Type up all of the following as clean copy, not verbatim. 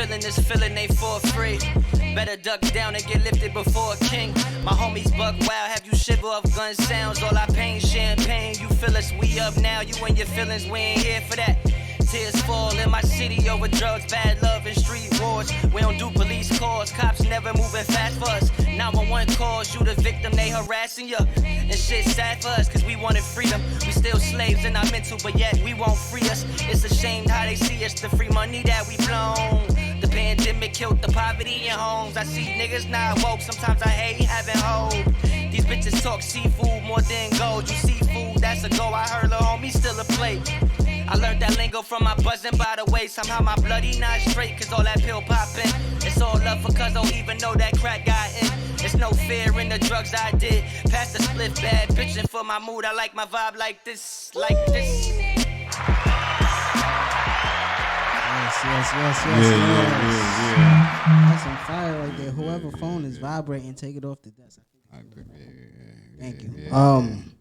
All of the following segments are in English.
feeling this feeling they for free. Better duck down and get lifted before a king. My homies buck wild, have you shiver off gun sounds. All I pain, champagne, you feel us, we up now. You and your feelings, we ain't here for that. Tears fall in my city over drugs, bad love, and street wars. We don't do police calls, cops never moving fast for us. 911 calls, you the victim, they harassing you. And shit sad for us, cause we wanted freedom. We still slaves in our mental, but yet we won't free us. It's a shame how they see us, the free money that we blown. The pandemic killed the poverty in homes. I see niggas not woke, sometimes I hate having hope. These bitches talk seafood more than gold. You seafood, that's a go. I heard lil' homie still a plate. I learned that lingo from my buzzing by the way. Somehow my bloody not straight, cause all that pill poppin'. It's all love for cuz don't even know that crack got in. There's no fear in the drugs I did. Pass the split bad bitchin' for my mood. I like my vibe like this, like this. Yes. That's some fire right there. Whoever phone is vibrating, take it off the desk. Thank you.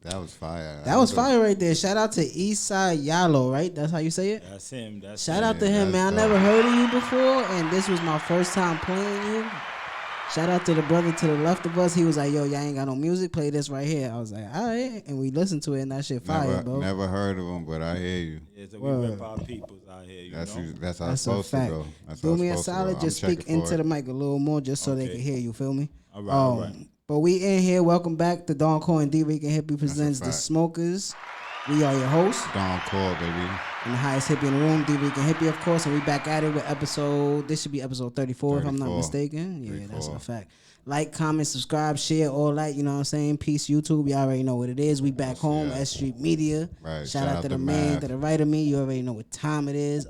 That was fire. That was fire right there. Shout out to EastSide Yalo, right? That's how you say it? That's him. Shout out to him, man. I never heard of you before, and this was my first time playing you. Shout out to the brother to the left of us. He was like, yo, y'all ain't got no music. Play this right here. I was like, all right. And we listened to it, and that shit fire, bro. Never heard of him, but I hear you. Yeah, so we rep our peoples out here, you know? That's how it's supposed to go. Do me a solid. Just speak into the mic a little more just so they can hear you, feel me? All right, all right. But we in here. Welcome back. The Thedoncoreanddricanhippieshow presents The Smokers. We are your hosts. Core, baby. And the highest hippie in the room, Dricanhippie, of course. And we back at it with this should be episode 34, if I'm not mistaken. Yeah, 34. That's a fact. Like, comment, subscribe, share, all that. You know what I'm saying? Peace, YouTube. You already know what it is. We back home, S Street Media. Right. Shout out to the man, to the right of me. You already know what time it is.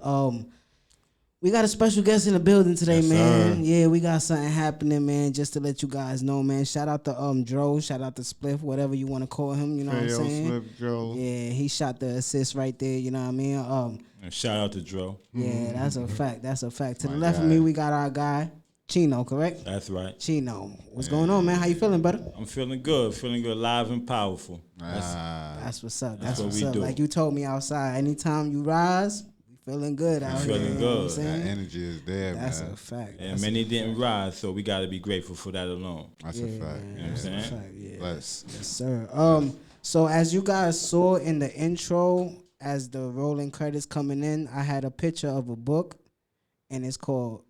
We got a special guest in the building today, man. Sir. Yeah, we got something happening, man, just to let you guys know, man. Shout out to Dro, shout out to Spliff, whatever you want to call him, you know what I'm saying? Spliff, Dro. Yeah, he shot the assist right there, you know what I mean? And shout out to Dro. Yeah, that's a fact. That's a fact. To the left of me, we got our guy, Chino, correct? That's right. Chino. What's going on, man? How you feeling, brother? I'm feeling good, live and powerful. That's what's up. That's what what's we up. do. Like you told me outside, anytime you rise, feeling good out here. Feeling good. You know what I'm saying? That energy is there, That's man. a fact. And many didn't rise, so we got to be grateful for that alone. That's a fact. Man, You know what I'm saying? Yeah. Bless. Yes, sir. So as you guys saw in the intro, as the rolling credits coming in, I had a picture of a book, and it's called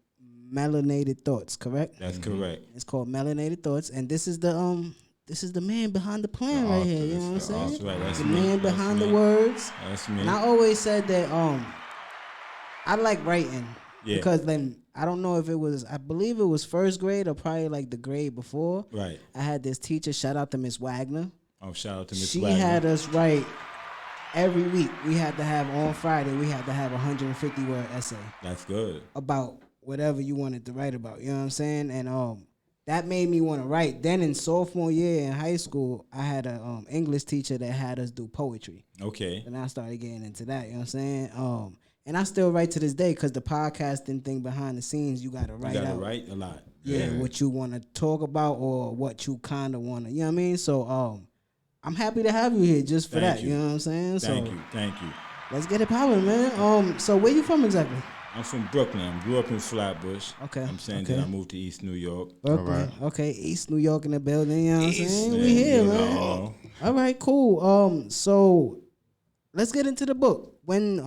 Melanated Thoughts, correct? That's correct. It's called Melanated Thoughts, and this is the man behind the plan right here. You know what I'm saying? That's right. That's the me. man behind the words. That's me. And I always said that I like writing because then I don't know if it was, I believe it was first grade or probably like the grade before. Right. I had this teacher, shout out to Miss Wagner. Oh, shout out to Miss She Wagner. had us write every week. We had to have on Friday, we had to have a 150 word essay. That's good. About whatever you wanted to write about. You know what I'm saying? And that made me want to write. Then in sophomore year in high school, I had a English teacher that had us do poetry. Okay. And I started getting into that. You know what I'm saying? And I still write to this day because the podcasting thing behind the scenes, you got to write out. You got to write a lot. Yeah, what you want to talk about or what you kind of want to, you know what I mean? So I'm happy to have you here just for that. You know what I'm saying? Thank you. Let's get it popping, man. So where you from exactly? I'm from Brooklyn. I grew up in Flatbush. Okay. I'm saying that I moved to East New York. Brooklyn. Right. Okay, East New York in the building. You know what I'm saying? We here, man. All right, cool. So let's get into the book. When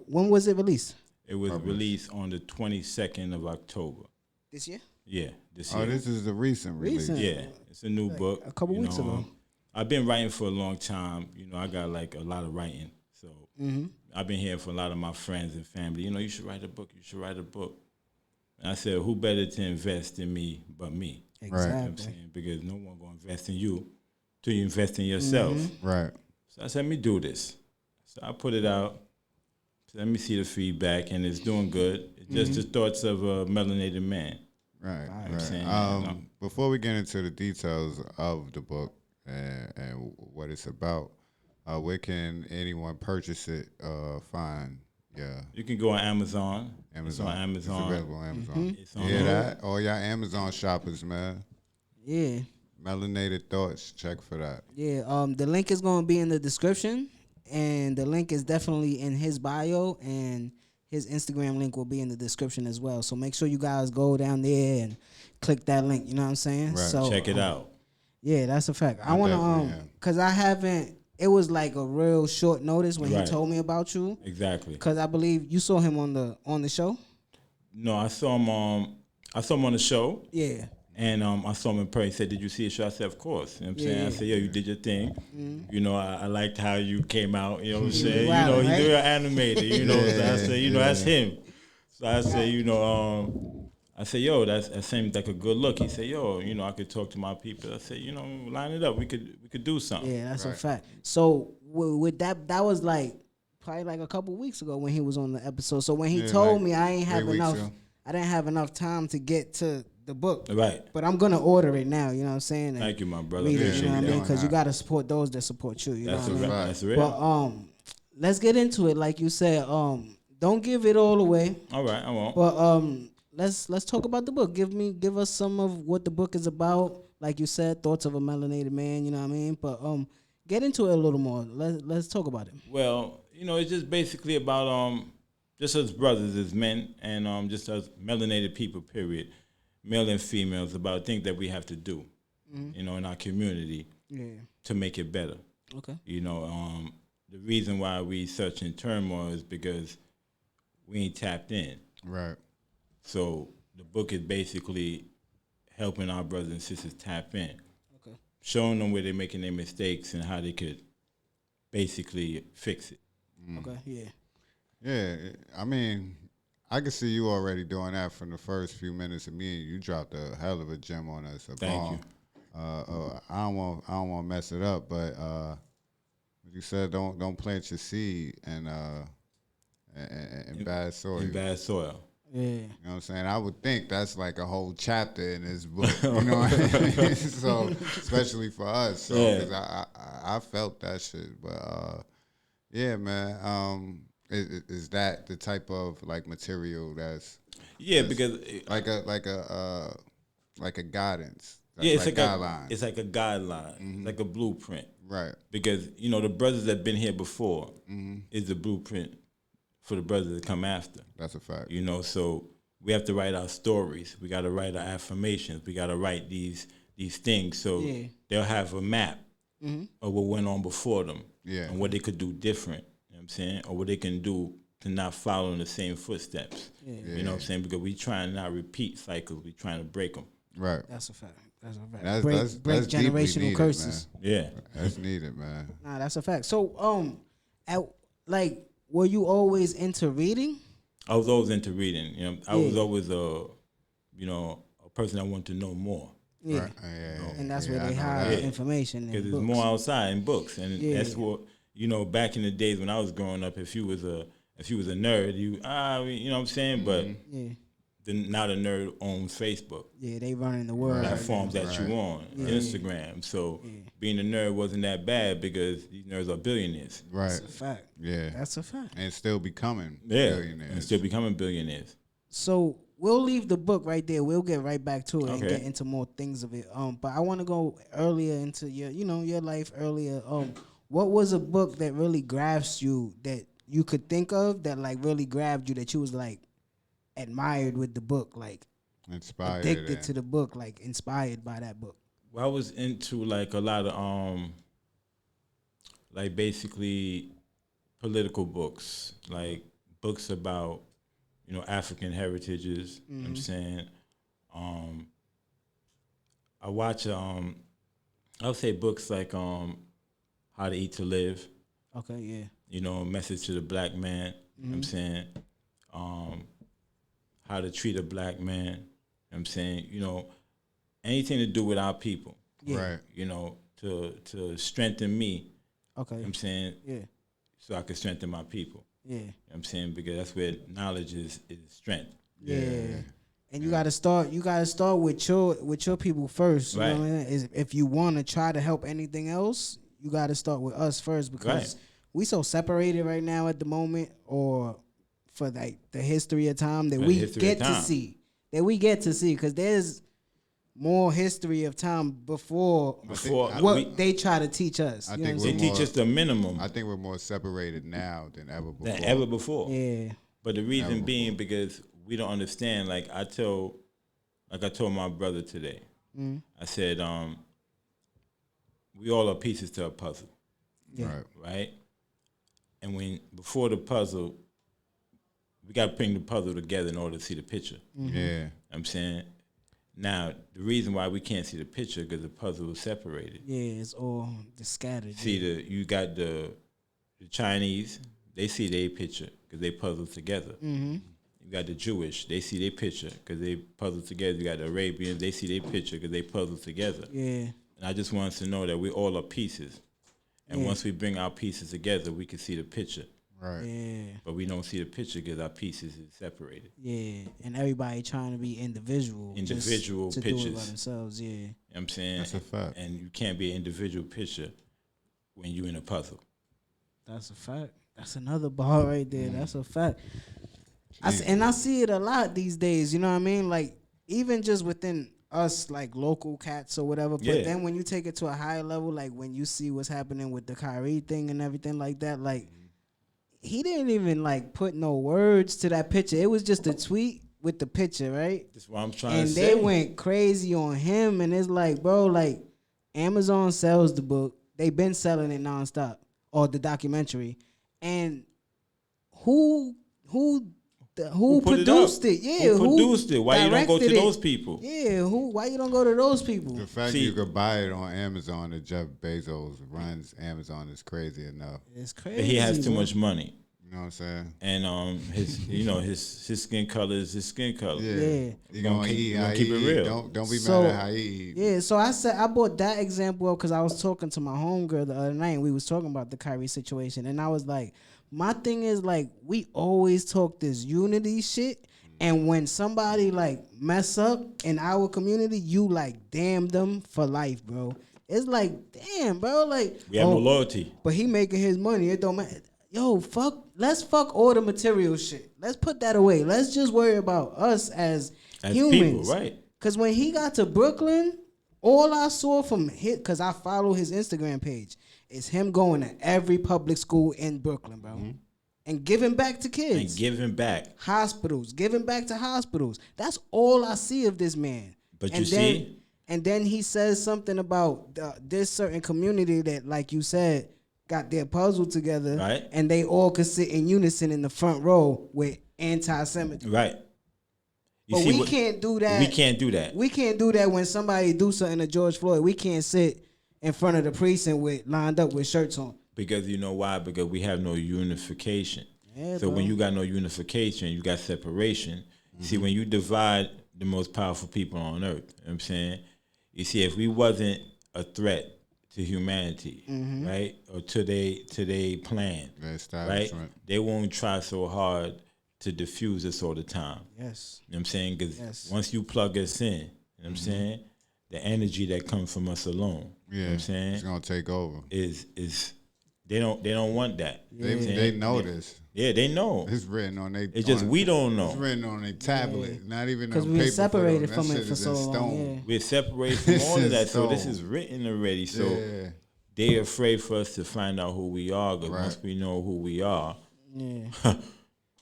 was it released? It was released on the 22nd of October. This year? Yeah, this year. Oh, this is the recent release. Yeah, it's a new book. A couple weeks ago. I've been writing for a long time. You know, I got like a lot of writing. So I've been hearing from a lot of my friends and family, you know, you should write a book. You should write a book. And I said, who better to invest in me but me? Exactly. You know what I'm saying? Because no one going to invest in you till you invest in yourself. Right. So I said, let me do this. So I put it out. So let me see the feedback, and it's doing good. It's just the thoughts of a melanated man. Right. You know what I'm saying? Before we get into the details of the book and what it's about, where can anyone purchase it, find? Yeah. You can go on Amazon. It's on Amazon. It's available on Amazon. It's on that? All y'all Amazon shoppers, man. Yeah. Melanated Thoughts. Check for that. Yeah. The link is going to be in the description, and the link is definitely in his bio, and his Instagram link will be in the description as well. So make sure you guys go down there and click that link. You know what I'm saying? Right. So Check it out. Yeah, that's a fact. I want to cause I haven't. It was like a real short notice when he told me about you. Exactly. Cause I believe you saw him on the show. No, I saw him. I saw him on the show. Yeah. And I saw him in person. He said, "Did you see the show?" I said, "Of course." You know what I'm saying? I said, "Yo, you did your thing." Mm-hmm. You know, I liked how you came out. You know what I'm saying? Wow, you know, right? he's an animator. You know, so I said, you know, that's him. So I said, you know, I said, yo, that seems like a good look. He said, yo, you know, I could talk to my people. I said, you know, line it up. We could do something. Yeah, that's a fact. So with that was like probably like a couple weeks ago when he was on the episode. So when he told me, I ain't have enough. I didn't have enough time to get to the book. Right. But I'm gonna order it now. You know what I'm saying? Thank you, my brother. Read it, Appreciate you know what I mean? that. Because you gotta support those that support you. You That's know what I mean? That's real. But let's get into it. Like you said, don't give it all away. All right, I won't. But let's talk about the book. Give us some of what the book is about. Like you said, thoughts of a melanated man. You know what I mean? But get into it a little more. Let's talk about it. Well, you know, it's just basically about just as brothers, as men, and just as melanated people. Period, male and females, about things that we have to do, you know, in our community, to make it better. Okay. You know, the reason why we such in turmoil is because we ain't tapped in. Right. So the book is basically helping our brothers and sisters tap in. Okay. Showing them where they're making their mistakes and how they could basically fix it. Okay. Yeah. Yeah, I mean, I can see you already doing that from the first few minutes of me. You dropped a hell of a gem on us. Thank you. I don't want to mess it up, but you said don't plant your seed in bad soil. In bad soil. Yeah. You know what I'm saying? I would think that's like a whole chapter in this book. You know what I mean? So, especially for us. So, because I felt that shit. But, yeah, man. Is that the type of, like, material that's... Yeah, because... Like a guidance. It's like a guideline. It's like a guideline. Like a blueprint. Right. Because, you know, the brothers that been here before is the blueprint for the brothers that come after. That's a fact. You know, so we have to write our stories. We got to write our affirmations. We got to write these things. So they'll have a map of what went on before them and what they could do different, you know what I'm saying, or what they can do to not follow in the same footsteps. You know what I'm saying? Because we trying to not repeat cycles. We trying to break them. Right. That's a fact. That's a fact. That's break generational needed, curses. Man. Yeah. That's needed, man. Nah, that's a fact. So, were you always into reading? I was always into reading. You know, I was always a person that wanted to know more. Yeah. Right. And that's where they hide the information. Because there's more outside in books, and that's what, you know. Back in the days when I was growing up, if you was a nerd, you know what I'm saying. But now the nerd owns Facebook. Yeah, they running the world. Platforms that you on, Instagram. So being a nerd wasn't that bad because these nerds are billionaires. Right. That's a fact. Yeah. That's a fact. And still becoming billionaires. And still becoming billionaires. So we'll leave the book right there. We'll get right back to it and get into more things of it. But I want to go earlier into your life earlier. What was a book that really grabs you that you could think of that like really grabbed you that you was like admired with the book, like inspired, addicted to the book, like inspired by that book? Well, I was into like a lot of like basically political books, like books about, you know, African heritages. You know what I'm saying? I watch I would say books like How to Eat to Live. Okay, yeah. You know, Message to the Black Man. You know what I'm saying? How to Treat a Black Man. You know what I'm saying? You know, anything to do with our people. Yeah. Right. You know, to strengthen me. Okay. You know what I'm saying? Yeah. So I can strengthen my people. Yeah. You know what I'm saying? Because that's where knowledge is strength. Yeah. And you gotta start with your people first. You know what I mean? If you wanna try to help anything else, you gotta start with us first, because we so separated right now at the moment, or for like the history of time that we get to see. Because there's more history of time before what they try to teach us. They teach us the minimum. I think we're more separated now than ever before. Than ever before. Yeah. But the reason being because we don't understand. Like I told my brother today. I said, we all are pieces to a puzzle. Yeah. Right? And before the puzzle, we got to bring the puzzle together in order to see the picture. Yeah. You know what I'm saying? Now, the reason why we can't see the picture because the puzzle is separated. Yeah, it's all scattered. See, you got the Chinese, they see their picture because they puzzle together. You got the Jewish, they see their picture because they puzzle together. You got the Arabians, they see their picture because they puzzle together. Yeah. And I just want us to know that we all are pieces. And once we bring our pieces together, we can see the picture. Right. Yeah. But we don't see the picture because our pieces is separated. Yeah. And everybody trying to be individual. Individual just to pictures. do it by themselves, yeah. You know what I'm saying? That's a fact. And you can't be an individual picture when you're in a puzzle. That's a fact. That's another bar right there. That's a fact. I see it a lot these days, you know what I mean? Like, even just within us, like, local cats or whatever. But then when you take it to a higher level, like, when you see what's happening with the Kyrie thing and everything like that, like, he didn't even, like, put no words to that picture. It was just a tweet with the picture, right? That's what I'm trying to say. And they went crazy on him, and it's like, bro, like, Amazon sells the book. They've been selling it nonstop, or the documentary. And who produced it? Yeah, who produced it? Why you don't go to those people? Yeah, why you don't go to those people? The fact you could buy it on Amazon that Jeff Bezos runs Amazon is crazy enough. It's crazy. But he has too much money. You know what I'm saying? And his skin color is his skin color. Yeah. You gonna eat how keep he it real. Don't be So, mad at how he eat. Yeah, so I brought that example up because I was talking to my homegirl the other night and we was talking about the Kyrie situation, and I was like, my thing is, like, we always talk this unity shit, and when somebody, like, mess up in our community, you, like, damn them for life, bro. It's like, damn, bro, like, We have no loyalty. but he making his money, it don't matter. Yo, let's fuck all the material shit. Let's put that away. Let's just worry about us as humans. People, right? Because when he got to Brooklyn, all I saw from him, because I follow his Instagram page, is him going to every public school in Brooklyn, bro. And giving back to kids. And giving back. Hospitals. Giving back to hospitals. That's all I see of this man. But And then he says something about this certain community that, like you said, got their puzzle together. Right. And they all could sit in unison in the front row with anti-Semitism. Right. But we can't do that. We can't do that. We can't do that when somebody do something to George Floyd. We can't sit in front of the precinct lined up with shirts on. Because you know why? Because we have no unification. Yeah, so bro. when you got no unification, you got separation. See, when you divide the most powerful people on earth, you know what I'm saying? You see, if we wasn't a threat to humanity, right? Or to their plan, right? They won't try so hard to diffuse us all the time. Yes. You know what I'm saying? Because once you plug us in, you know what I'm saying? The energy that comes from us alone, you know what I'm saying? It's gonna take over. Is they don't want that. They know this. Yeah, they know. It's written on their. It's just we don't know. It's written on a tablet, not even on paper. Because we were separated for from them. it for so long. Yeah. We're separated from all of that, so this is written already. So they're afraid for us to find out who we are. Because once we know who we are,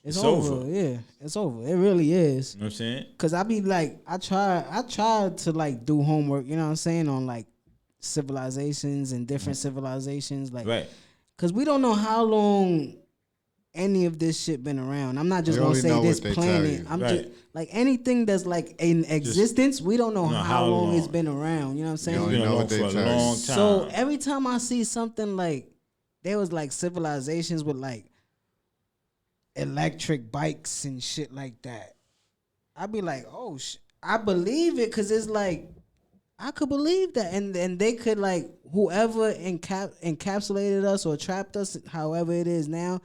it's over. Yeah, it's over. It really is. You know what I'm saying? Cause I be like, I tried to like do homework. You know what I'm saying, on like civilizations and different civilizations, like, right? Cause we don't know how long any of this shit been around. I'm not just gonna say this planet. I'm just like anything that's like in existence. We don't know how long it's been around. You know what I'm saying? We don't know for a long time. So every time I see something like there was like civilizations with like electric bikes and shit like that, I'd be like, oh, I believe it, because it's like I could believe that, and they could, like, whoever encapsulated us or trapped us, however it is now,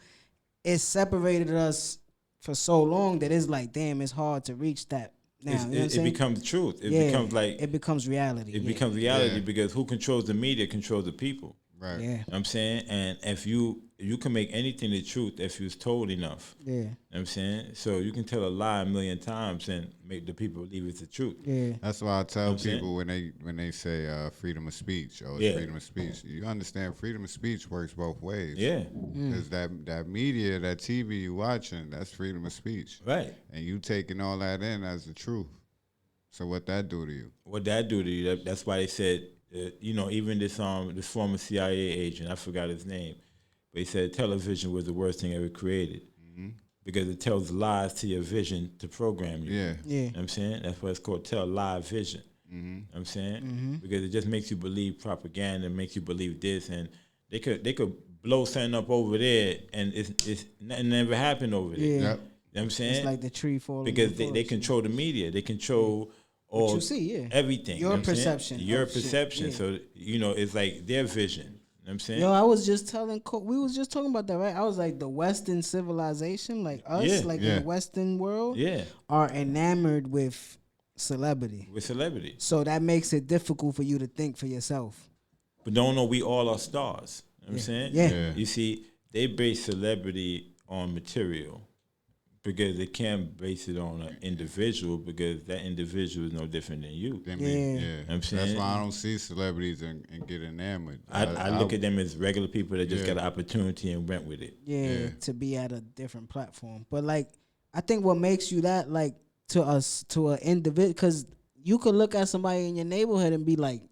it separated us for so long that it's like, damn, it's hard to reach that now. You know what I'm saying? It becomes truth. It becomes like it becomes reality. It becomes reality because who controls the media controls the people. Right. Yeah. You know what I'm saying? And if you can make anything the truth if you was told enough. Yeah. You know what I'm saying? So you can tell a lie 1,000,000 times and make the people believe it's the truth. Yeah. That's why I tell I'm saying? people when they say freedom of speech or Yeah. freedom of speech, you understand freedom of speech works both ways. Yeah. Because that media, that TV you watching, that's freedom of speech. Right. And you taking all that in as the truth. So what that do to you? What that do to you? That's why they said, even this former CIA agent, I forgot his name, but he said television was the worst thing ever created because it tells lies to your vision to program you. Yeah. Yeah. You know what I'm saying? That's what it's called, tell lie vision. You know what I'm saying? Because it just makes you believe propaganda, makes you believe this, and they could blow something up over there, and it's nothing ever happened over there. Yeah. Yep. You know what I'm saying? It's like the tree falling. Because in the they forest. control the media. They control all you see, yeah. everything. Your you know what I'm saying? perception Your of shit, perception. yeah. So, it's like their vision. You know what I'm saying? Yo, I was just telling, we was just talking about that, right? I was like, the Western civilization, like us, Yeah. like in Yeah. the Western world, Yeah. are enamored with celebrity. With celebrity. So that makes it difficult for you to think for yourself. But don't know we all are stars. You know what I'm saying? Yeah. Yeah. You see, they base celebrity on material because they can't base it on an individual because that individual is no different than you. Then Yeah. I'm That's saying? why I don't see celebrities and get enamored. I look at them as regular people that just Yeah. got an opportunity and went with it. Yeah, to be at a different platform. But like, I think what makes you that, like, to us, to an individual, because you could look at somebody in your neighborhood and be like,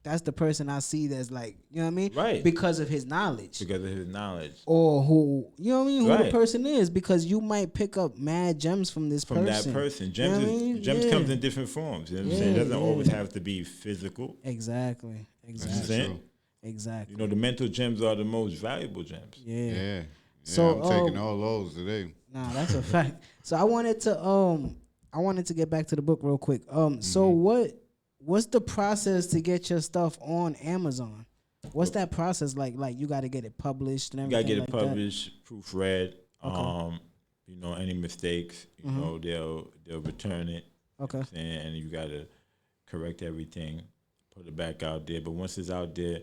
that's the person I see that's like, you know what I mean? Right. Because of his knowledge. Because of his knowledge. Or who, you know what I mean? Who the Right. person is, because you might pick up mad gems from this From person. that person. You know Gems, what I mean? gems Yeah. comes in different forms. You know what I'm saying? It doesn't always have to be physical. Exactly. That's Exactly. true. Exactly. You know, the mental gems are the most valuable gems. Yeah. Yeah. So, I'm taking all those today. Nah, that's a fact. So I wanted to get back to the book real quick. So what's the process to get your stuff on Amazon? What's that process like? Like, you got to get it published and You everything. gotta get it like published, proofread. Any mistakes, they'll return it. that? Okay. And you gotta correct everything, put it back out there. But once it's out there,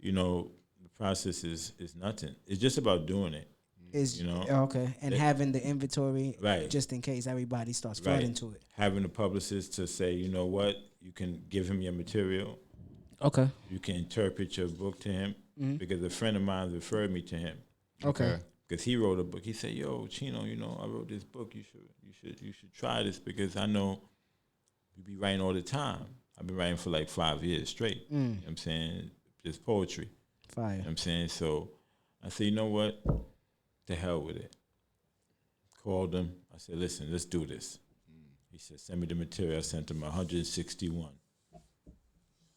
the process is nothing. It's just about doing it. Okay, and having the inventory, Right. just in case everybody starts Right. flooding to it. Having a publicist to say, you know what, you can give him your material. Okay. You can interpret your book to him because a friend of mine referred me to him. Okay. Because he wrote a book. He said, "Yo, Chino, I wrote this book. You should try this because I know you be writing all the time. I've been writing for like 5 years straight. You know what I'm saying? Just poetry. Fire. You know what I'm saying? So I said, you know what? To hell with it. Called him. I said, listen, let's do this. He said, send me the material. I sent him 161. You know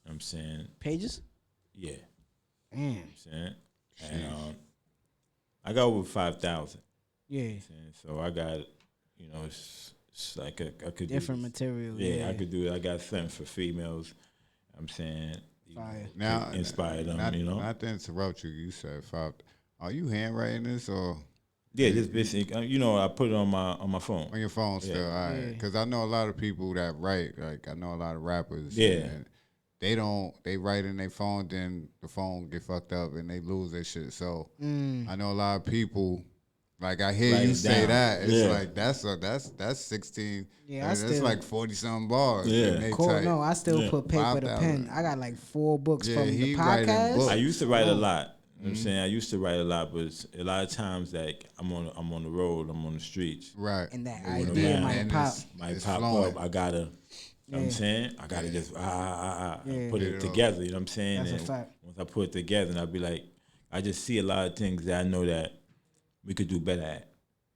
what I'm saying? Pages? Yeah. Damn. You know what I'm saying? And I got over 5,000. Yeah. You know what I'm saying? So I got, it's like I could Different do material. Yeah, I could do it. I got something for females. I'm saying, Fire. Now, inspire them, Not to interrupt you. You said 5. Are you handwriting this or Yeah, just basic. I put it on my phone. on your phone still? Yeah. All right. Because I know a lot of people that write. Like I know a lot of rappers. Yeah. And they write in their phone, then the phone get fucked up and they lose their shit. So I know a lot of people. Like I hear Write you it say down. that. It's Yeah. like that's 16. Yeah, that's still- like 40-something bars. Yeah. And they Cool. type. No, I still Yeah. put paper to 5,000. pen. I got like 4 books Yeah, from he the writing podcast. books. I used to write a lot. You know what I'm saying? I used to write a lot, but a lot of times like I'm on the road, I'm on the streets. Right. And that When idea man- might and pop. Might it's pop flowing. up. I gotta, you know what Yeah. I'm saying? I gotta just Yeah. put Get it it together. You know what I'm saying? That's a And fact. once I put it together, and I'll be like, I just see a lot of things that I know that we could do better at.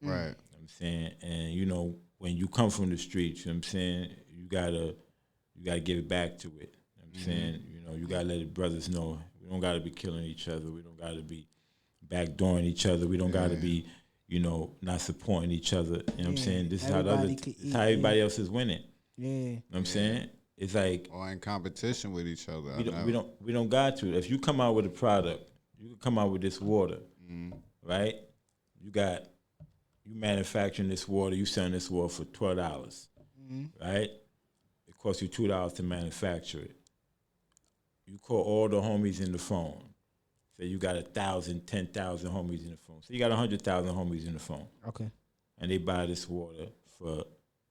Right. You know what I'm saying? And when you come from the streets, you know what I'm saying, you gotta give it back to it. You know what I'm saying? You gotta let the brothers know we don't gotta be killing each other. We don't gotta be backdooring each other. We don't gotta be, not supporting each other. You know what I'm Yeah. saying? This is Everybody this could is eat, how everybody else is winning. Yeah. You know what I'm saying? It's like Or in competition with each other. we don't got to. If you come out with a product, you can come out with this water, right? You manufacturing this water, you selling this water for $12, right? It costs you $2 to manufacture it. You call all the homies in the phone. say you got 1,000, 10,000 homies in the phone. So you got 100,000 homies in the phone. Okay. And they buy this water for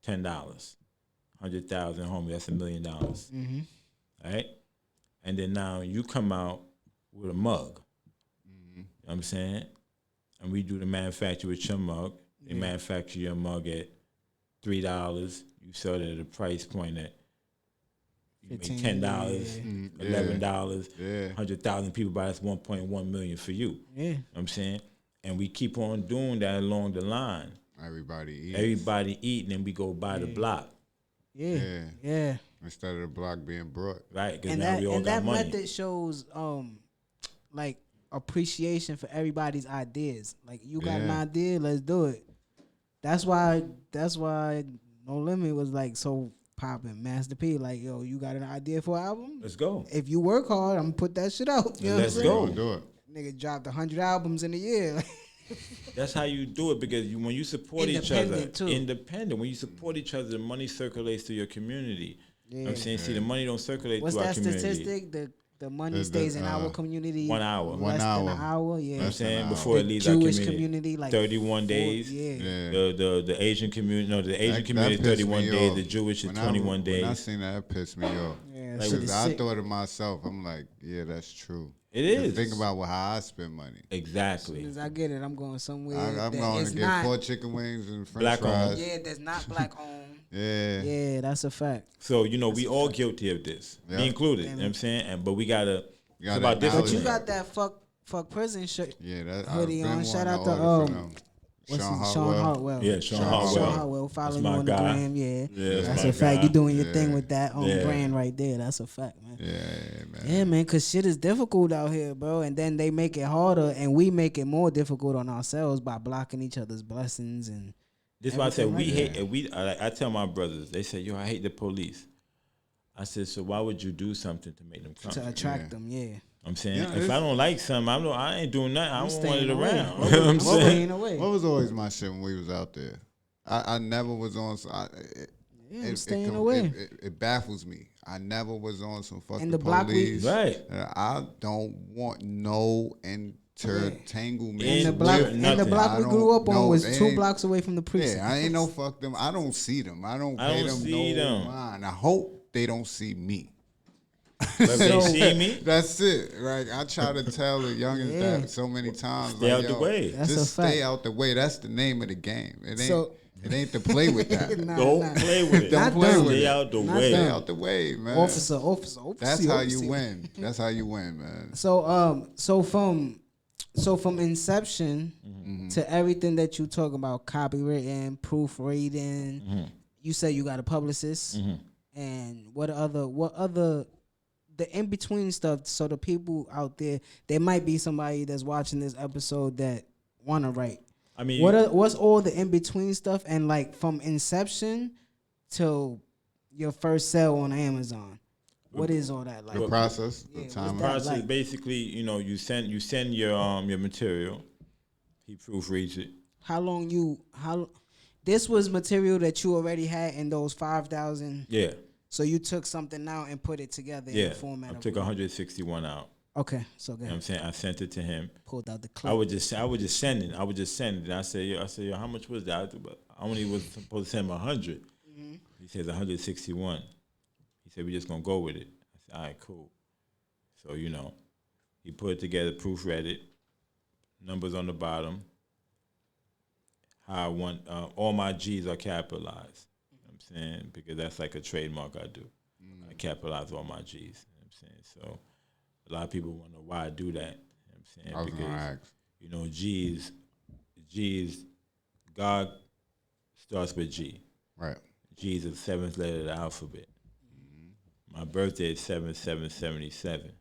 $10. 100,000 homies, that's $1 million. Mm-hmm. All right? And then now you come out with a mug. You know what I'm saying? And we do the manufacture with your mug. They manufacture your mug at $3. You sell it at a price point that you make $10, $11, 100,000 people buy, that's 1.1 million for you. Yeah. You know what I'm saying? And we keep on doing that along the line. Everybody eating, and we go buy the block. Yeah. Instead of the block being brought. Right, because now we all got money. And that method shows like appreciation for everybody's ideas. Like, you got an idea, let's do it. That's why No Limit was like so popping. Master P, like, yo, you got an idea for an album? Let's go. If you work hard, I'm gonna put that shit out. You know Let's what I'm go. Do it. Nigga dropped 100 albums in a year. That's how you do it, because when you support each other, Too. Independent. When you support each other, the money circulates through your community. You know what I'm saying? See, the money don't circulate What's through our that community. statistic? The money stays in our community 1 hour. less than an hour. Yeah. You know what I'm saying? Before The it leaves Jewish our community, like 31 days. Yeah. The Asian community, the Asian community 31 days. The Jewish is 21 days. When I seen that, it pissed me off. Yeah, Like, shit is I sick. thought to myself, I'm like, yeah, that's true. It is. Think about how I spend money. Exactly. As soon as I get it, I'm going somewhere. I'm that going is to get not, 4 chicken wings and french Black fries. owned. Yeah, that's not black owned. Yeah. Yeah, that's a fact. So, we all guilty of this. Yeah. Me included. You know what I'm saying? But we got to... You It's gotta about this. acknowledge But you it. got that fuck prison shirt. Yeah, that hoodie I've been on. Shout wanting out to to order from them. Sean Hartwell. Yeah, Sean Hartwell. Sean Hartwell. Follow That's you my on the guy. gram. Yeah, Yeah, that's my a fact. guy. You doing your Yeah. thing with that Yeah. brand right there. That's a fact, man. Yeah, man. Yeah, man, because shit is difficult out here, bro. And then they make it harder, and we make it more difficult on ourselves by blocking each other's blessings. And This is why I said we everything hate. I tell my brothers, they say, yo, I hate the police. I said, so why would you do something to make them come? to attract them, yeah. I'm saying, Yeah, if I don't like something, I ain't doing nothing. I don't want staying it away. around. You know what I'm saying? Staying away. What was always my shit when we was out there? I never was on. I'm staying away. It baffles me. I never was on some fucking And the block police. Right. I don't want no intertanglement. And the Ain't block, weird, and the nothing. block I we don't grew up on know. was They 2 ain't- blocks away from the precinct. Yeah, I ain't no fuck them. I don't see them. I don't I pay don't them see no them. mind. I hope they don't see me. But if they see me, That's it. Like, I try to tell the youngins Yeah. that so many times. Stay like, out the way. That's just a fact. stay out the way. That's the name of the game. It ain't. So- it ain't to play with that. Nah, don't nah. play with it. Don't play them. with Stay it. out the Not way. Stay them. out the way, man. Officer. That's how you win. That's how you win, man. So from inception Mm-hmm. to everything that you talk about, copywritten, proofreading, you say you got a publicist, and what other the in between stuff. So the people out there might be somebody that's watching this episode that wanna write. I mean, What's all the in between stuff, and like from inception till your first sale on Amazon? What is all that like? The process, Yeah, the what's time. that? process like- basically, you send your material. He proofreads it. This was material that you already had in those 5,000. Yeah, So you took something out and put it together in yeah. the format I of took 161 out. Okay, so You know what good. I'm saying? I sent it to him. Pulled out the clip. I would just send it. And I said, yo, how much was that? I only was supposed to send him 100. He says 161. He said, we just gonna go with it. I said, all right, cool. So, he put it together, proofread it, numbers on the bottom. How I want, all my G's are capitalized. You know what I'm saying? Because that's like a trademark I do. I capitalize all my G's. You know what I'm saying? So a lot of people wonder why I do that. You know what I'm saying? I was gonna ask. G's, God starts with G. Right. G is the 7th letter of the alphabet. My birthday is 7/7/77.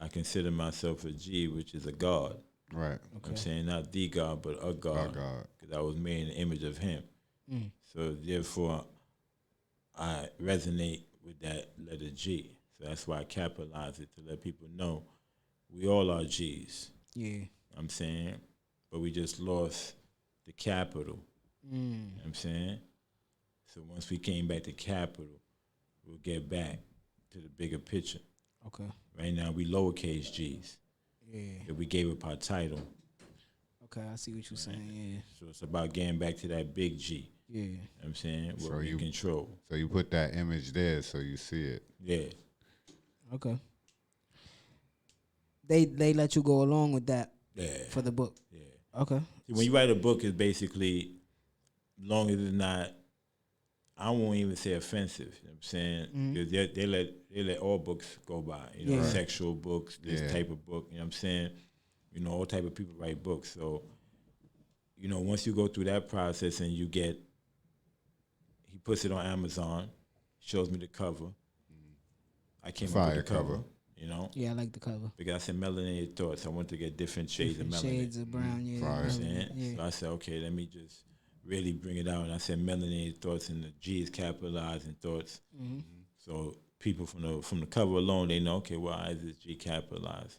I consider myself a G, which is a God. Right. I'm saying not the God, but a God. God. Because I was made in the image of Him. So therefore, I resonate with that letter G. So that's why I capitalize it to let people know we all are G's. Yeah. I'm saying, but we just lost the capital. You know what I'm saying? So once we came back to capital, we'll get back to the bigger picture. Okay. Right now, we lowercase G's. Yeah. That we gave up our title. Okay, I see what you're saying. Yeah. So it's about getting back to that big G. Yeah. You know what I'm saying? What So we you control. So you put that image there so you see it. Yeah. Okay. They let you go along with that for the book. Yeah. Okay. See, when you write a book, it's basically, long as it's not, I won't even say offensive. You know what I'm saying? Because they let all books go by. You know, Yeah. sexual books, this Yeah. type of book. You know what I'm saying? You know, all type of people write books. So, you know, once you go through that process and you get, he puts it on Amazon, shows me the cover. I came up Fire with the cover. cover. You know? Yeah, I like the cover. Because I said Melanated Thoughts. I want to get different shades of melanin. Shades of brown. Yeah. Fire. You know what I'm saying? Yeah. So I said, okay, let me just really bring it out. And I said melanated thoughts, and the G is capitalized in thoughts. So people from the cover alone, they know, okay, why is this G capitalized?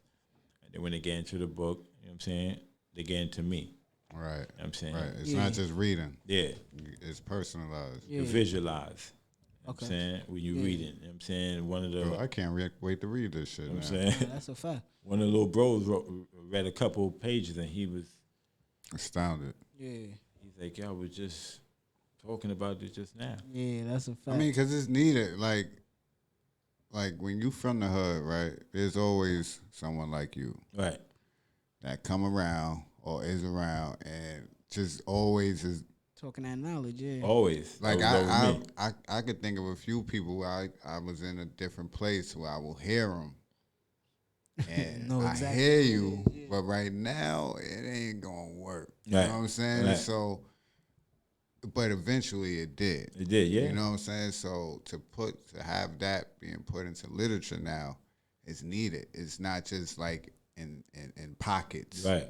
And then when they get into the book, you know what I'm saying, they get into me. Right. You know what I'm saying? Right. It's Yeah. not just reading. Yeah. It's personalized. Yeah. You visualize. You know what I'm Okay. saying? When you read it. You know what I'm saying? One of the, Yo, I can't wait to read this shit. you know what I'm Now. saying? Yeah, that's a fact. One of the little bros read a couple pages, and he was, Astounded. Yeah. he's like, yo, I was just talking about this just now. Yeah, that's a fact. I mean, because it's needed. Like when you from the hood, right? There's always someone like you Right. that come around or is around and just always is. talking that knowledge. Yeah. Always. Like That was always me. I could think of a few people where I was in a different place where I will hear them. And No, I exactly. hear you, but right now it ain't gonna work. You Right. know what I'm saying? Right. So, but eventually it did. It did, yeah. You know what I'm saying? So to have that being put into literature now is needed. It's not just like in pockets. Right.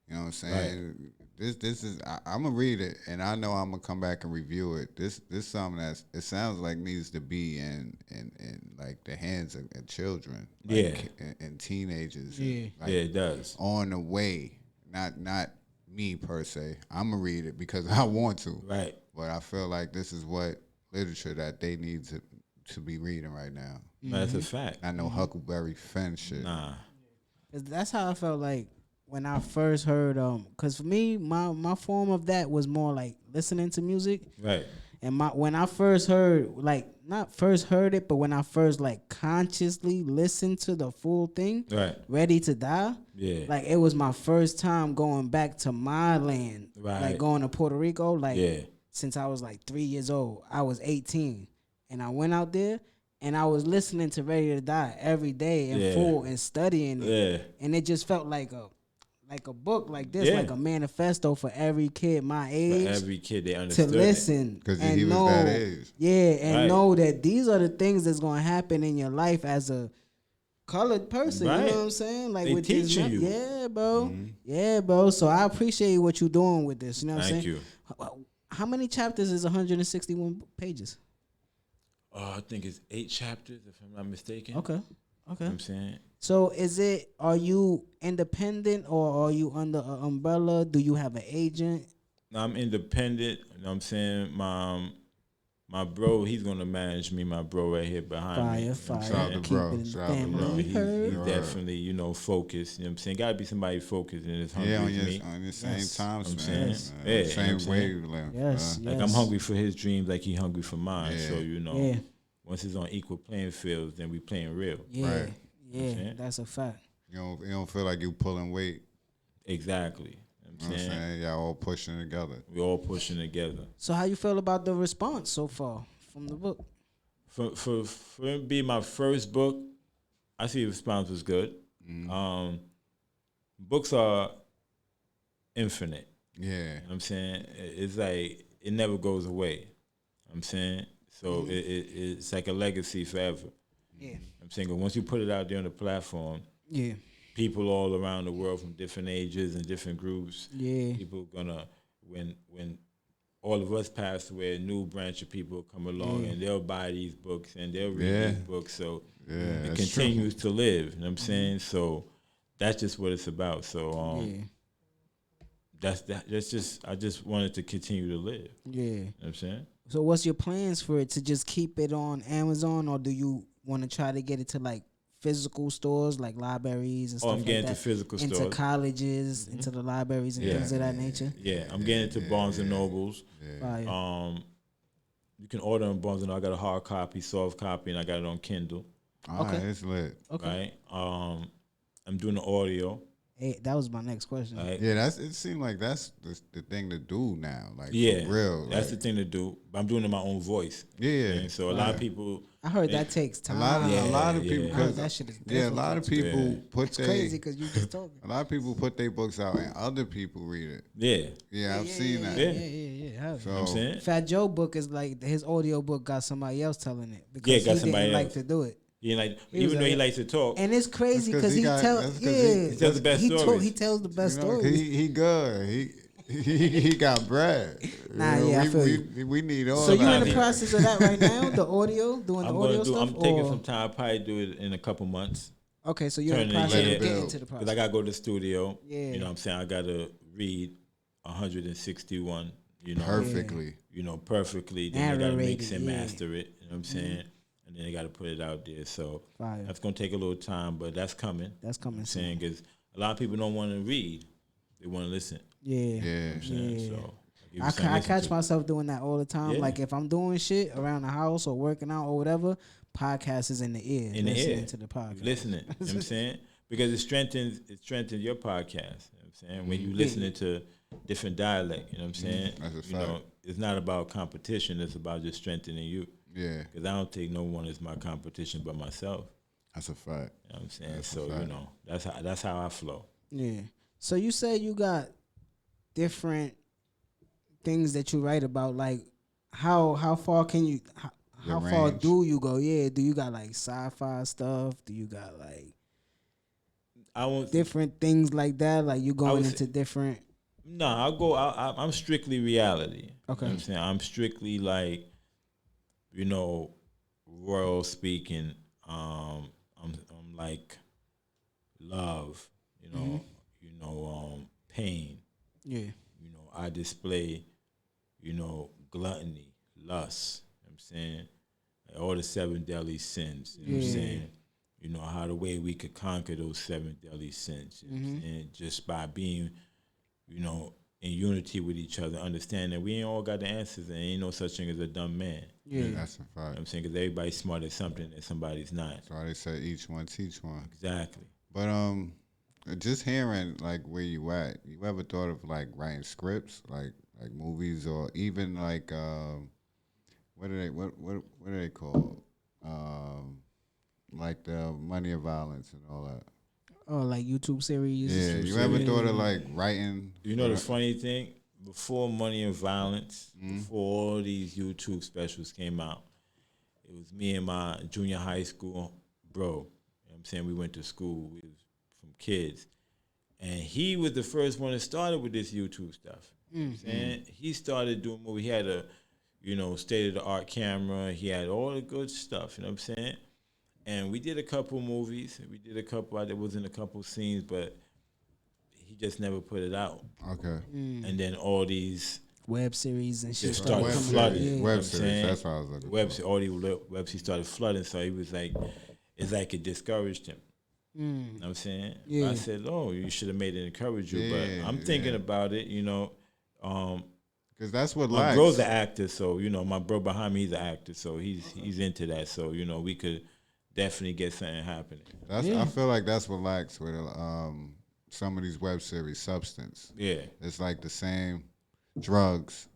You know what I'm saying? This is I'm gonna read it, and I know I'm gonna come back and review it. This something it sounds like needs to be in like the hands of children, like, and teenagers. Yeah. and, like, Yeah, it does. on the way. Not me per se. I'm gonna read it because I want to. Right. But I feel like this is what literature that they need to be reading right now. That's a fact. I know Huckleberry Finn shit. Nah. 'Cause that's how I felt like when I first heard. Cause for me, my form of that was more like listening to music. Right. And when I first heard, like, not first heard it, but when I first like consciously listened to the full thing, Right. Ready to Die, Yeah. like it was my first time going back to my land, Right. like going to Puerto Rico, like Yeah. since I was like 3 years old. I was 18, and I went out there, and I was listening to Ready to Die every day in Yeah. full and studying it, Yeah. and it just felt like a book like this, Yeah. like a manifesto for every kid my For age every kid, they to understood it. listen Because and he was know, that age. yeah, and Right. know that these are the things that's gonna happen in your life as a colored person. You Right. know what I'm saying? Like They with this, teaching you. yeah, bro, yeah, bro. So I appreciate what you're doing with this. You know what I'm Thank saying? you. How many chapters is 161 pages? I think it's 8 chapters, if I'm not mistaken. Okay, You know okay. what I'm saying? So are you independent or are you under an umbrella? Do you have an agent? No, I'm independent. You know what I'm saying? My bro, he's gonna manage me. My bro right here behind me. You know what I'm Shout out saying? to Keep bro. it in the Shout out to family. bro. He's Heard. definitely, focused. You know what I'm saying? Gotta be somebody focused and as hungry Yeah, as me. on your same Yes. time I'm span. saying. man. Yeah, you know Same what I'm saying? wavelength. Yes, man. yes. Like I'm hungry for his dreams, like he hungry for mine. Yeah. So Yeah, once it's on equal playing fields, then we playing real. yeah, Right. yeah. saying? That's a fact. You don't feel like you pulling weight. Exactly. You know You what know I'm what I'm saying? saying? Y'all all pushing together. We all pushing together. So how you feel about the response so far from the book? For it to be my first book, I see the response was good. Books are infinite. Yeah. You know what I'm saying? It's like it never goes away. You know what I'm saying? So it's like a legacy forever. Yeah, You know what I'm saying? 'Cause once you put it out there on the platform, yeah, people all around the world from different ages and different groups, yeah, people gonna when all of us pass away, a new branch of people come along and they'll buy these books and they'll read these books. So Yeah, it that's true. continues to live. You know what I'm saying? So that's just what it's about. So yeah, that's just I just wanted to continue to live. yeah. You know what I'm saying? So what's your plans for it, to just keep it on Amazon, or do you want to try to get it to like physical stores like libraries and stuff I'm like getting that? into physical into stores. colleges, into the libraries and things of that nature. Yeah, I'm getting into Barnes and Nobles. Fire. You can order on Barnes and Noble. I got a hard copy, soft copy, and I got it on Kindle. Okay, it's lit. Okay. Right. I'm doing the audio. Hey, that was my next question. Right. Yeah, it seemed like that's the thing to do now. Like, Yeah, for real. that's like, the thing to do. But I'm doing it in my own voice. Yeah. And so a lot of people. I heard that takes time. A lot of people. I heard that shit is Yeah, a lot of people put It's crazy because you just talking. A lot of people put their books out and other people read it. Yeah. Yeah, I've seen that. Yeah. Yeah. So, You know what I'm saying? Fat Joe book is like his audio book got somebody else telling it because got he somebody didn't like else. to do it. He like, He was even though he like- likes to talk. And it's crazy That's 'cause because he he got- tells that's 'cause he tells the best stories. He tells the best you know, stories. he good. He got bread. Nah, You know, yeah, I feel we need all So you that. in the process of that right now? The audio, doing I'm the audio stuff. I'm taking or- some time. I'll probably do it in a couple months. Okay, so you're in the Turn it process in. of getting Build. into the Because process. I got to go to the studio. Yeah. You know what I'm saying? I got to read 161, you know. Perfectly. You know, perfectly. Then I got to mix Narrated, and yeah. master it. You know what I'm saying? And then they got to put it out there. So Fire. that's going to take a little time, but that's coming. That's coming I'm soon. saying because a lot of people don't want to read. They want to listen. Yeah. Yeah. You know what I'm saying? Yeah. So I'll give you I something to listen catch to. myself doing that all the time. Yeah. Like if I'm doing shit around the house or working out or whatever, podcast is in the ear. In the listening ear. to the You podcast. listening. You know what I'm saying? Because it strengthens your podcast. You know what I'm saying? When you listening to different dialect, you know what I'm saying? That's a You fact. know, it's not about competition, it's about just strengthening you. Yeah, Because I don't think no one is my competition but myself. that's a fact. You know what I'm saying? That's a So, fact. you know, that's how I flow. Yeah. So you say you got different things that you write about. Like how far can you how Your far range. do you go? Yeah. Do you got like sci-fi stuff? Do you got like I won't different things like that? Like you going would into different. No, I'm strictly reality. Okay. You know what I'm saying? I'm strictly like, you know, royal speaking. I'm like love, you know, pain. Yeah. You know, I display, you know, gluttony, lust. You know what I'm saying? All the 7 deadly sins. You know what I'm Yeah. saying? You know, how the way we could conquer those 7 deadly sins. You know what I'm saying? Just by being, you know, in unity with each other, understand that we ain't all got the answers and ain't no such thing as a dumb man. Yeah. Yeah, that's a You know fact. what I'm saying? Because everybody's smart at something and somebody's not. That's why they say each one teach one. Exactly. But just hearing like where you at, you ever thought of like writing scripts, like movies, or even like what are they called? Like the Money and Violence and all that. Oh, like YouTube series. Yeah, you ever thought of like writing? You know the funny thing? Before Money and Violence, before all these YouTube specials came out, it was me and my junior high school bro. You know what I'm saying? We went to school. We was from kids. And he was the first one that started with this YouTube stuff. You know what I'm saying? He started doing movies. He had a, you know, state-of-the-art camera. He had all the good stuff, you know what I'm saying? And we did a couple movies. We did a couple, there was in a couple scenes, but he just never put it out. Okay. And then all these Web series and shit. just started started coming flooding. out. You know Yeah. what I'm Web series. saying? That's what I was looking Web, for. all these web series started flooding, so he was like, it's like it discouraged him. You know what I'm saying? Yeah. I said, oh, you should have made it encourage you. Yeah, But I'm thinking yeah. about it, you know. Because that's what My lacks. bro's an actor, so, you know, my bro behind me, he's an actor, so he's into that. So, you know, we could definitely get something happening. I feel like that's what lacks with some of these web series. Substance. Yeah. It's like the same drugs,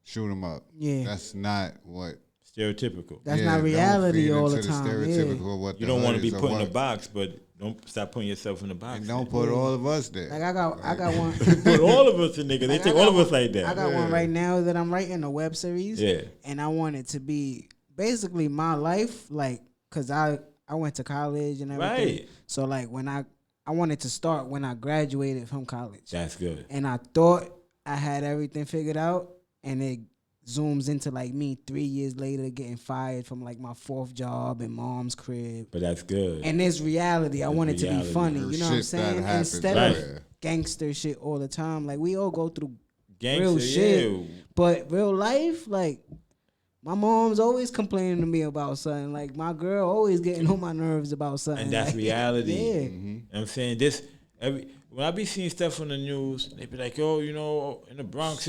shoot 'em up. Yeah. That's not what. Stereotypical. That's yeah, not don't reality feed all the into time. Yeah. Stereotypical of what You the don't want hood to be is or put in a what- box, but don't stop putting yourself in a box. And don't put all of us there. Like I got one. Put all of us in nigga. They Like, take I all got of us like that. I got one right now that I'm writing, a web series. Yeah. And I want it to be basically my life, like, cause I went to college and everything. Right. So like when I wanted to start when I graduated from college. That's good. And I thought I had everything figured out, and it zooms into like me 3 years later getting fired from like my 4th job in mom's crib. But that's good. And it's reality. I want it to be reality. funny. Or You know what I'm shit that saying? happens, Instead right. of gangster shit all the time. Like we all go through Gangster, real shit. yeah. But real life, like My mom's always complaining to me about something. Like, my girl always getting on my nerves about something. And that's like, reality. Yeah. You know what I'm saying? When I be seeing stuff on the news, they be like, "Yo, you know, in the Bronx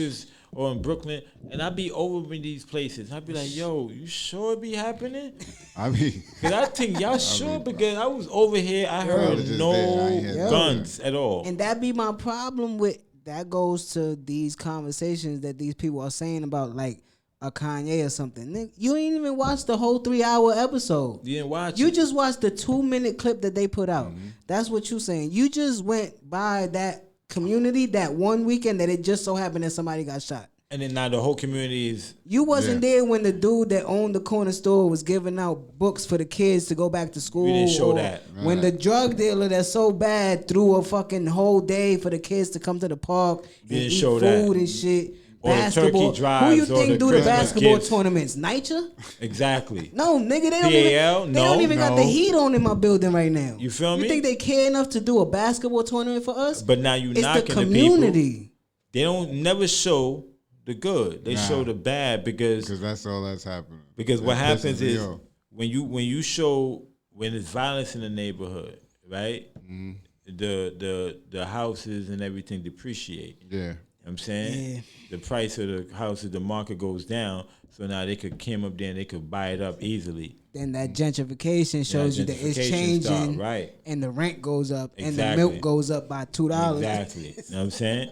or in Brooklyn," and I be over in these places. I be like, "Yo, you sure it be happening?" I mean, Cause I think y'all sure, because I was over here, I heard just no there. I ain't hear guns at all. And that be my problem with, that goes to these conversations that these people are saying about, like, a Kanye or something. You ain't even watched the whole 3-hour episode. You didn't watch You it. just watched the 2-minute clip that they put out. That's what you saying. You just went by that community that one weekend that it just so happened that somebody got shot. And then now the whole community is. You wasn't there when the dude that owned the corner store was giving out books for the kids to go back to school. You didn't show or that. When the drug dealer that's so bad threw a fucking whole day for the kids to come to the park and Didn't eat show food that. and shit. Or the Basketball. turkey drives, Who you or think the do the Christmas basketball gifts. tournaments? NYCHA? Exactly. No, nigga, they don't PAL? even, they don't even got the heat on in my building right now. You feel me? You think they care enough to do a basketball tournament for us? But now you It's knocking the the community. people. They don't never show the good. They show the bad because that's all that's happening. Because what That happens pisses me is off. when you show when there's violence in the neighborhood, right? The houses and everything depreciate. Yeah. You know what I'm saying? Yeah. The price of the houses, the market goes down, so now they could come up there and they could buy it up easily. Then that gentrification shows you that it's gentrification changing, start, right. and the rent goes up, and the Exactly. milk goes up by $2. Exactly. You know what I'm saying?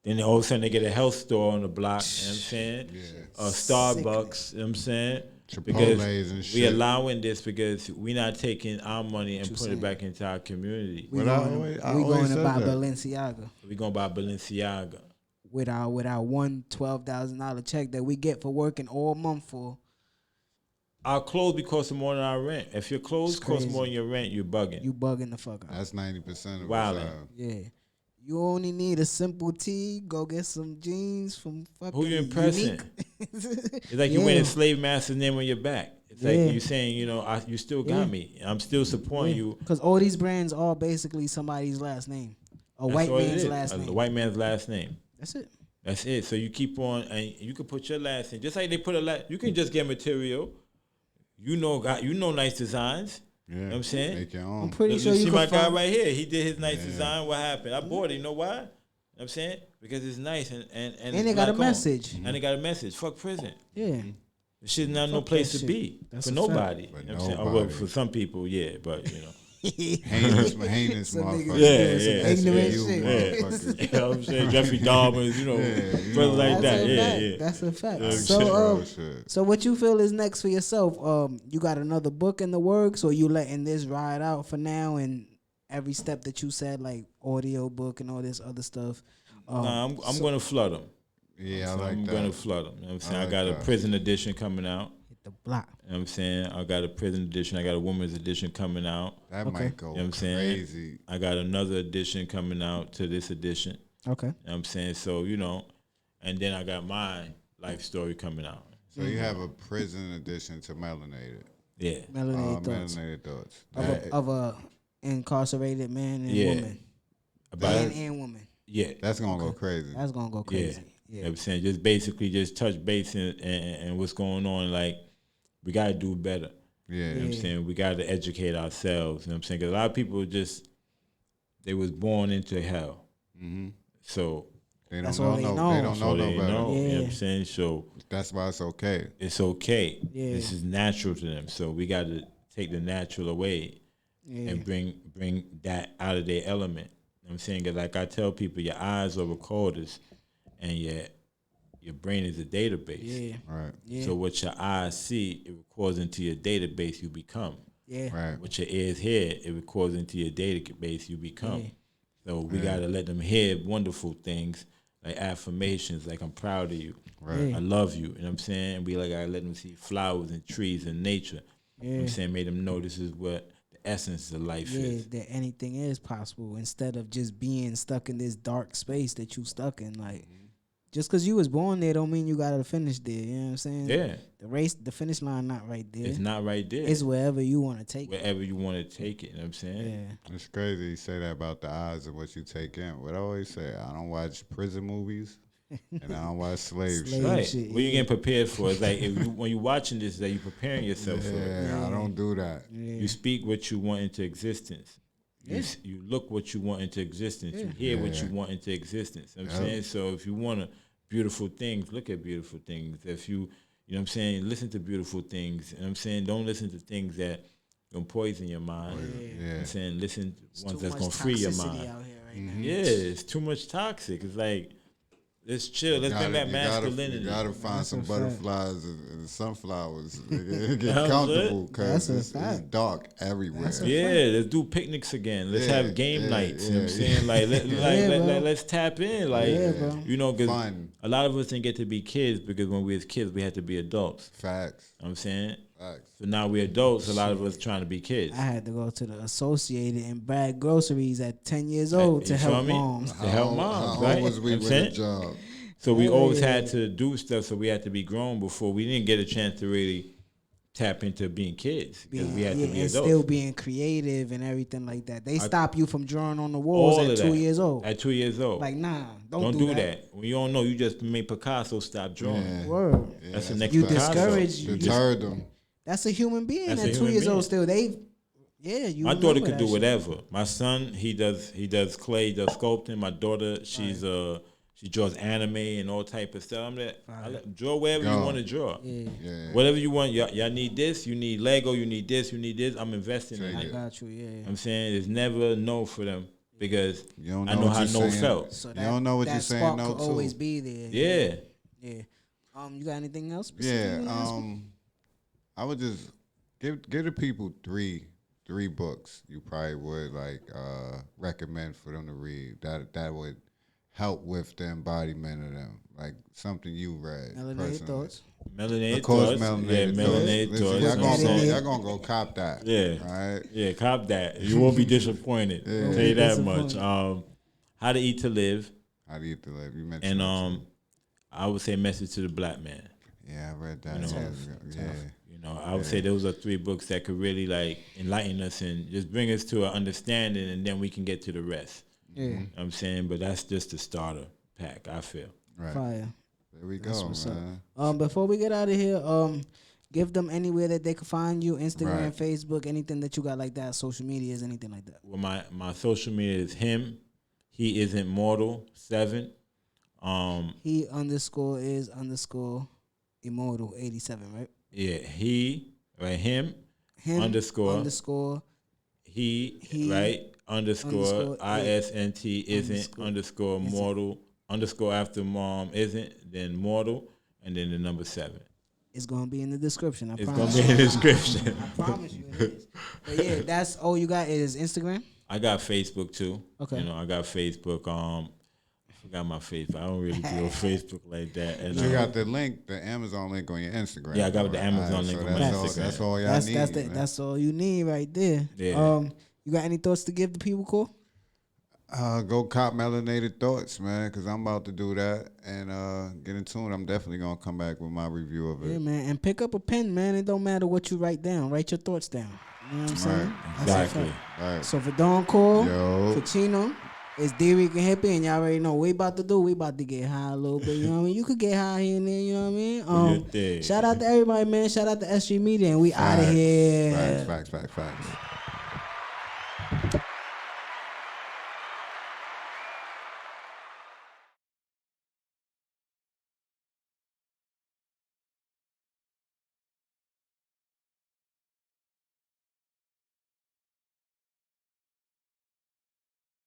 Then all of a sudden they get a health store on the block, you know what I'm saying? Yeah. Starbucks, you know what I'm saying? Chipotle's and we shit. allowing this because we're not taking our money and putting it back into our community. We But I going always to said buy that. Balenciaga We're going to buy Balenciaga. with our one $12,000 check that we get for working all month for. Our clothes be costing more than our rent. If your clothes It's cost crazy. more than your rent, you're bugging. You bugging the fuck out. That's 90% of Wildin'. the time. Yeah. You only need a simple tee. Go get some jeans from fucking Who you impressing? Unique. It's like you wearing a slave master's name on your back. It's like you saying, you know, you still got me. I'm still supporting you. Because all these brands are basically somebody's last name. A That's white all it man's is. last A name. white man's last name. That's it. That's it. So you keep on, and you can put your last name. Just like they put you can just get material. You know nice designs. Yeah. You know what I'm saying? Make your own. I'm pretty sure see you my can guy find. right here. He did his nice design. What happened? I bought it. You know why? You know what I'm saying? Because it's nice and And it's it got a black-owned. message. And it got a message. Fuck prison. Yeah. This shit's not no Fuck place that to shit. be That's for a fact. nobody. For You know what I'm saying? nobody. Well, for some people, yeah, but you know. Heinous Some niggas motherfucker. doing some yeah, ignorant SVU shit. motherfuckers. You know what I'm saying? Jeffrey Dahmer, you know, brothers like That's that. a Yeah, fact. yeah. That's a fact. Like So, shit. so what you feel is next for yourself? You got another book in the works, or you letting this ride out for now? And every step that you said, like audio book and all this other stuff. Nah, I'm going to flood them. Yeah, I So like I'm that. going to flood them. You know what I'm saying? I like got a that. prison edition coming out. Hit the block. You know what I'm saying? I got a prison edition. I got a women's edition coming out. That might go You know what I'm saying? crazy. I got another edition coming out to this edition. Okay. You know what I'm saying? So, you know, and then I got my life story coming out. So you have a prison edition to Melanated. Yeah. Melanated Thoughts Melanated Thoughts. of a incarcerated man and Yeah. woman. About Man and woman. yeah. That's going to go crazy. That's gonna go Yeah. crazy. You know what I'm saying? Just basically just touch base and what's going on. Like, we got to do better. Yeah. You know what I'm saying? We got to educate ourselves. You know what I'm saying? Because a lot of people they was born into hell. Mm-hmm. So, They That's don't all know. they No, know. they don't so know they no better. know. You know what Yeah. I'm saying? So, That's why it's okay. it's okay. Yeah. This is natural to them. So, we got to take the natural away and bring that out of their element. You know what I'm saying? 'Cause like I tell people, your eyes are recorders and your brain is a database. Yeah. Right. Yeah. So what your eyes see, it records into your database you become. Yeah. Right. What your ears hear, it records into your database you become. Yeah. So we gotta let them hear wonderful things like affirmations, like I'm proud of you. Right. Yeah. I love you. You know what I'm saying? We gotta let them see flowers and trees and nature. You know what I'm Yeah. saying? Made them know this is what the essence of life Yeah, is. that anything is possible instead of just being stuck in this dark space that you stuck in. Like, just because you was born there don't mean you gotta finish there. You know what I'm saying? Yeah. The finish line not right there. It's not right there. It's wherever you want to take it. wherever you want to take it. You know what I'm saying? Yeah. It's crazy you say that about the eyes of what you take in. What I always say, I don't watch prison movies. And I don't watch slave shit. Right. shit, What you getting prepared for? It's like when you're watching this, that you're preparing yourself for it. Yeah, I don't do that. You speak what you want into existence. You look what you want into existence. You hear what you want into existence. You know what I'm saying? So if you want beautiful things, look at beautiful things. If you know what I'm saying, listen to beautiful things. You know what I'm saying? Don't listen to things that gonna poison your mind. You know what I'm saying? Listen to ones that's gonna free your mind. Out here right now. Yeah, it's too much toxic. It's like, let's chill. Let's bring back masculinity. You gotta find some butterflies and sunflowers. Get comfortable because it's dark everywhere. Yeah, let's do picnics again. Let's have game nights. You know what I'm saying? Like, let's tap in. Like, you know, because a lot of us didn't get to be kids because when we was kids, we had to be adults. Facts. You know what I'm saying? Facts. So now we're adults. A lot of us trying to be kids. I had to go to the Associated and brag groceries at 10 years old to help moms. To help moms, right? How was we with a job? So we always had to do stuff, so we had to be grown before. We didn't get a chance to really tap into being kids because we had to be adults. And still being creative and everything like that. They stop you from drawing on the walls at 2 years old. At 2 years old. Like, nah, don't do that. When you don't know, you just made Picasso stop drawing. Yeah. Word. Yeah, that's the next you Picasso. Discourage. You deterred them. That's a human being That's at 2 years old still. My daughter could do whatever. My son, he does clay, he does sculpting. My daughter, she draws anime and all type of stuff. Draw wherever you want to draw. Yeah. Whatever you want. Y'all need this. You need Lego. You need this. You need this. I'm investing in it. I got you. Yeah. I'm saying there's never no for them because I know what how you're no saying. felt. So you don't know what you're saying. No, could always be there. Yeah. Yeah. You got anything else? Yeah. I would just give the people three books you probably would recommend for them to read that would help with the embodiment of them, like something you read. Melanated Thoughts. Melanated Thoughts. Melanated Thoughts. Y'all gonna go cop that. Yeah. Right? Yeah, cop that. You won't be disappointed. I'll tell you that much. How to Eat to Live. How to Eat to Live. You mentioned and I would say Message to the Black Man. Yeah, I read that. You know, I would say those are 3 books that could really like enlighten us and just bring us to an understanding, and then we can get to the rest. Yeah. You know what I'm saying, but that's just the starter pack, I feel. Right. Fire. There we go, man. Before we get out of here, give them anywhere that they can find you, Instagram, Facebook, anything that you got like that, social medias, anything like that. Well, my social media is him. He isn't mortal 7. He _ immortal 87, right? Yeah, him underscore he right underscore ISNT isn't underscore mortal underscore after mom isn't then mortal and then the number 7. It's gonna be in the description. It's gonna be in the description. I promise you it is. But yeah, that's all you got is Instagram. I got Facebook too. Okay. You know, I got Facebook. I forgot my Facebook. I don't really do Facebook like that. And you got the link, the Amazon link on your Instagram. Yeah, I got the Amazon link on my Instagram. That's all y'all need. That's all you need right there. Yeah. You got any thoughts to give the people, Cole? Go cop Melanated Thoughts, man, because I'm about to do that and get into it. I'm definitely going to come back with my review of it. Yeah, man. And pick up a pen, man. It don't matter what you write down. Write your thoughts down. You know what I'm saying? Exactly. Right. So for Thedoncore, for Chino, it's Dricanhippie, and y'all already know what we about to do. We about to get high a little bit, you know what I mean? You could get high here and there, you know what I mean? Shout out to everybody, man. Shout out to SG Media, and we out of here. Facts.